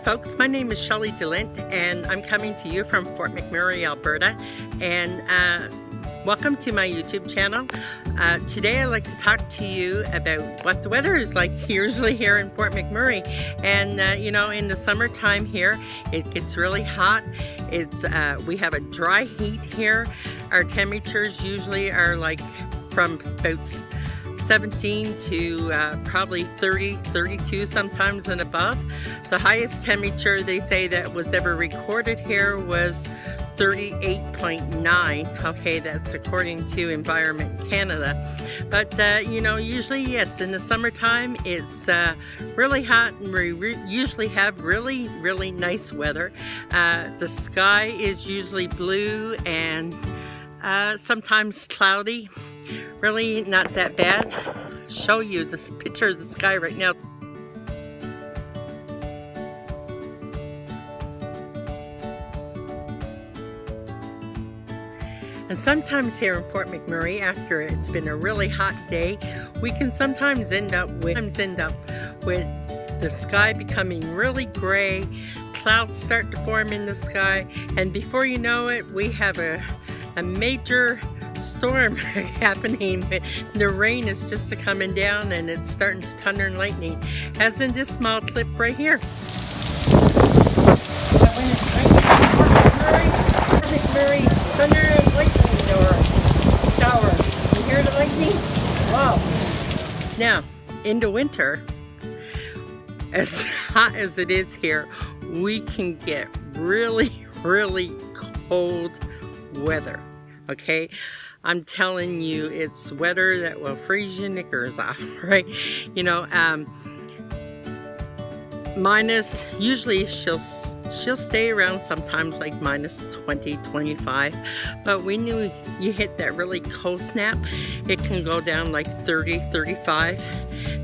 folks, my name is Shelley DeLint and I'm coming to you from Fort McMurray, Alberta, and welcome to my YouTube channel. Today I'd like to talk to you about what the weather is like usually here in Fort McMurray. And you know, in the summertime here it gets really hot. We have a dry heat here. Our temperatures usually are like from about 17 to probably 30, 32 sometimes and above. The highest temperature they say that was ever recorded here was 38.9. Okay, that's according to Environment Canada. But you know, usually yes, in the summertime it's really hot and we usually have really nice weather. The sky is usually blue and sometimes cloudy. Really not that bad. I'll show you this picture of the sky right now. And sometimes here in Fort McMurray, after it's been a really hot day, we can sometimes end up with the sky becoming really gray, clouds start to form in the sky, and before you know it, we have a major storm happening. The rain is just coming down and it's starting to thunder and lightning, as in this small clip right here. McMurray thunder and lightning or shower. You hear the lightning? Wow. Now, in the winter, as hot as it is here, we can get really cold weather. Okay, I'm telling you, it's weather that will freeze your knickers off, right? You know, minus, usually she'll stay around sometimes like minus 20, 25, but when you hit that really cold snap, it can go down like 30, 35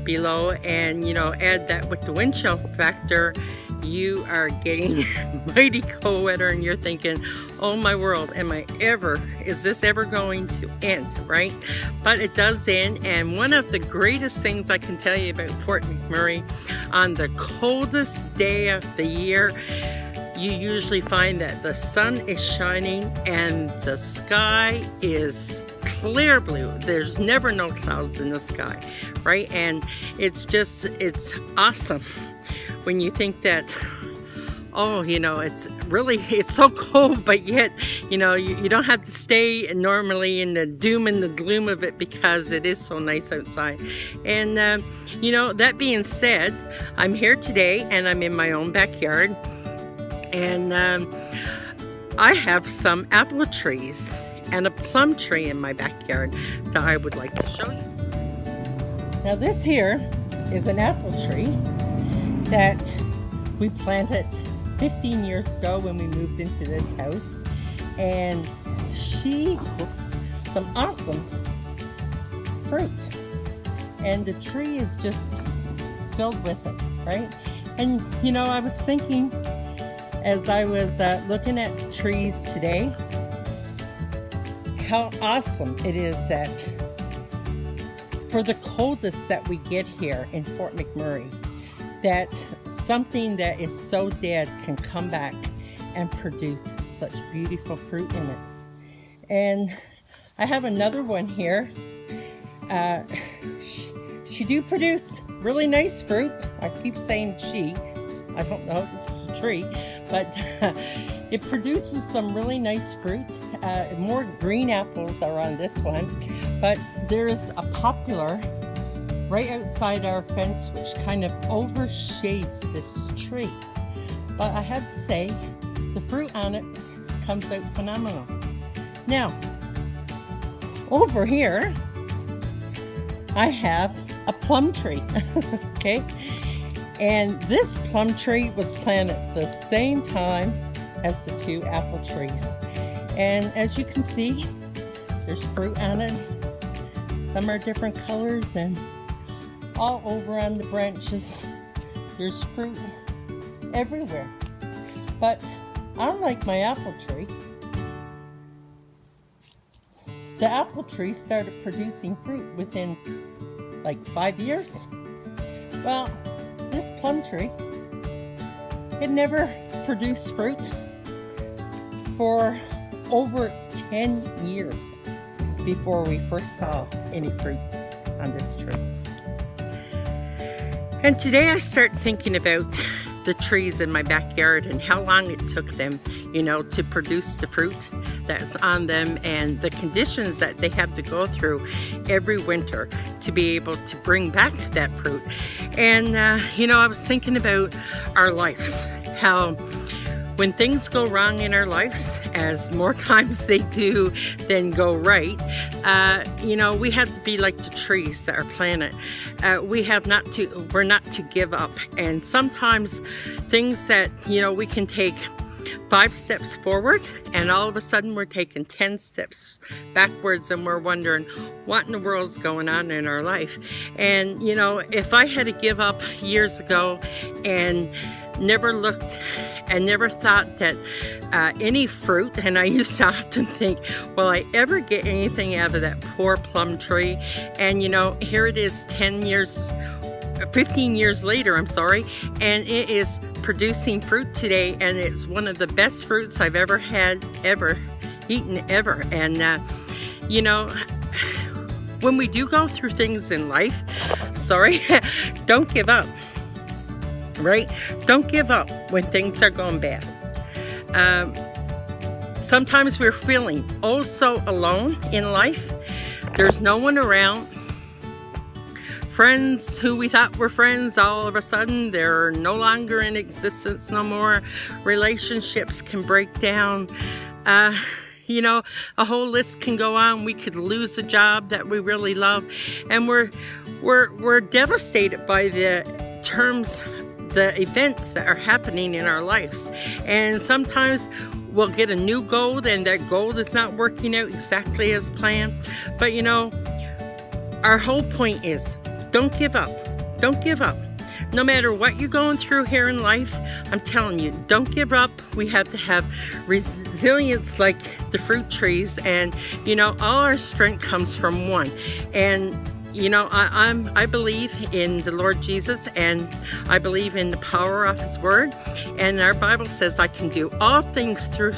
below, and you know, add that with the wind chill factor, you are getting mighty cold weather and you're thinking, oh my world, is this ever going to end, right? But it does end, and one of the greatest things I can tell you about Fort McMurray, on the coldest day of the year, you usually find that the sun is shining and the sky is clear blue. There's never no clouds in the sky, right? And it's awesome when you think that, oh, you know, it's so cold, but yet, you know, you don't have to stay normally in the doom and the gloom of it because it is so nice outside. And, you know, that being said, I'm here today and I'm in my own backyard, and I have some apple trees and a plum tree in my backyard that I would like to show you. Now this here is an apple tree that we planted 15 years ago when we moved into this house, and she cooked some awesome fruit, and the tree is just filled with it, right? And you know, I was thinking as I was looking at the trees today, how awesome it is that for the coldest that we get here in Fort McMurray, that something that is so dead can come back and produce such beautiful fruit in it. And I have another one here. She do produce really nice fruit. I keep saying she. I don't know, it's a tree, but it produces some really nice fruit. More green apples are on this one, but there's a poplar right outside our fence which kind of overshades this tree. But I have to say, the fruit on it comes out phenomenal. Now, over here, I have a plum tree, okay? And this plum tree was planted the same time as the two apple trees. And as you can see, there's fruit on it. Some are different colors, and all over on the branches, there's fruit everywhere. But unlike my apple tree, the apple tree started producing fruit within like 5 years. Well, this plum tree It never produced fruit for over 10 years before we first saw any fruit on this tree. And today I start thinking about the trees in my backyard and how long it took them, you know, to produce the fruit that's on them and the conditions that they have to go through every winter to be able to bring back that fruit. And, you know, I was thinking about our lives, how when things go wrong in our lives, as more times they do than go right, you know, we have to be like the trees that are planted. We're not to give up. And sometimes things that, you know, we can take 5 steps forward and all of a sudden we're taking 10 steps backwards and we're wondering what in the world's going on in our life. And, you know, if I had to give up years ago and never looked and never thought that any fruit, and I used to often think, will I ever get anything out of that poor plum tree? And you know, here it is 15 years later, I'm sorry, and it is producing fruit today, and it's one of the best fruits I've ever had, eaten. And you know, when we do go through things in life, don't give up. Right? Don't give up when things are going bad. Sometimes we're feeling oh so alone in life. There's no one around. Friends who we thought were friends, all of a sudden they're no longer in existence no more. Relationships can break down. You know, a whole list can go on. We could lose a job that we really love, and we're devastated by the events that are happening in our lives. And sometimes we'll get a new goal and that goal is not working out exactly as planned. But you know, our whole point is don't give up. Don't give up. No matter what you're going through here in life, I'm telling you, don't give up. We have to have resilience like the fruit trees, and you know, all our strength comes from one. And you know, I believe in the Lord Jesus, and I believe in the power of His Word. And our Bible says I can do all things through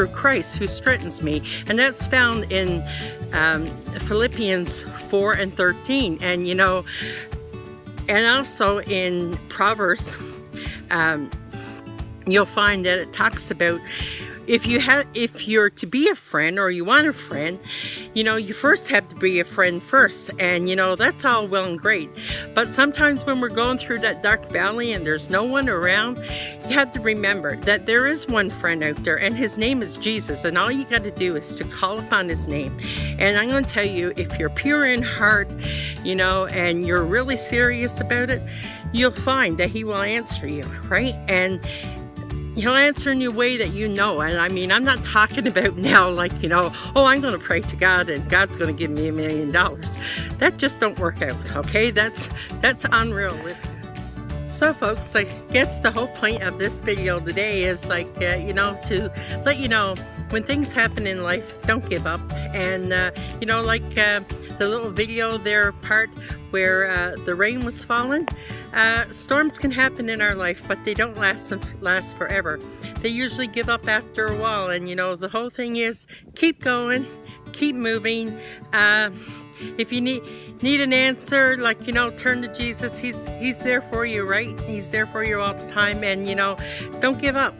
Christ who strengthens me. And that's found in Philippians 4:13. And you know, and also in Proverbs, you'll find that it talks about if you're to be a friend, or you want a friend, you know, you first have to be a friend first. And you know, that's all well and great, but sometimes when we're going through that dark valley and there's no one around, you have to remember that there is one friend out there, and His name is Jesus. And all you got to do is to call upon His name. And I'm going to tell you, if you're pure in heart, you know, and you're really serious about it, you'll find that He will answer you, right? And He'll answer in a way that you know. And I mean, I'm not talking about now like, you know, oh, I'm going to pray to God and God's going to give me $1 million. That just don't work out, okay? That's unrealistic. So folks, I guess the whole point of this video today is like, you know, to let you know when things happen in life, don't give up. And, you know, like the little video there part where the rain was falling, storms can happen in our life, but they don't last forever. They usually give up after a while. And, you know, the whole thing is keep going, keep moving. If you need an answer, like, you know, turn to Jesus. He's there for you, right? He's there for you all the time. And, you know, don't give up.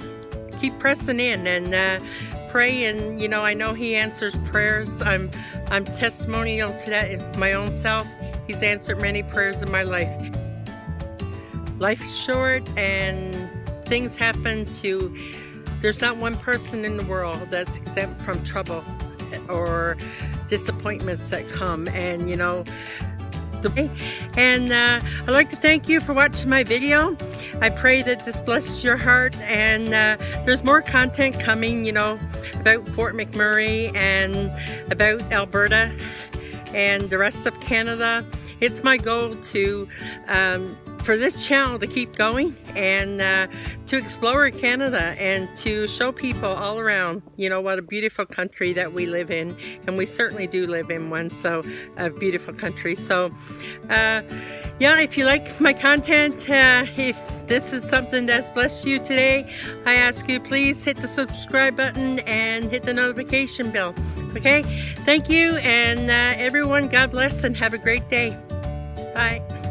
Keep pressing in and pray. And, you know, I know He answers prayers. I'm testimonial to that in my own self. He's answered many prayers in my life. Life is short and things happen there's not one person in the world that's exempt from trouble or disappointments that come. And, you know, I'd like to thank you for watching my video. I pray that this blesses your heart, and there's more content coming, you know, about Fort McMurray and about Alberta and the rest of Canada. It's my goal to for this channel to keep going and to explore Canada and to show people all around, you know, what a beautiful country that we live in, and we certainly do live in one, so a beautiful country. So yeah, if you like my content, if this is something that's blessed you today, I ask you please hit the subscribe button and hit the notification bell. Okay, thank you, and everyone, God bless and have a great day. Bye.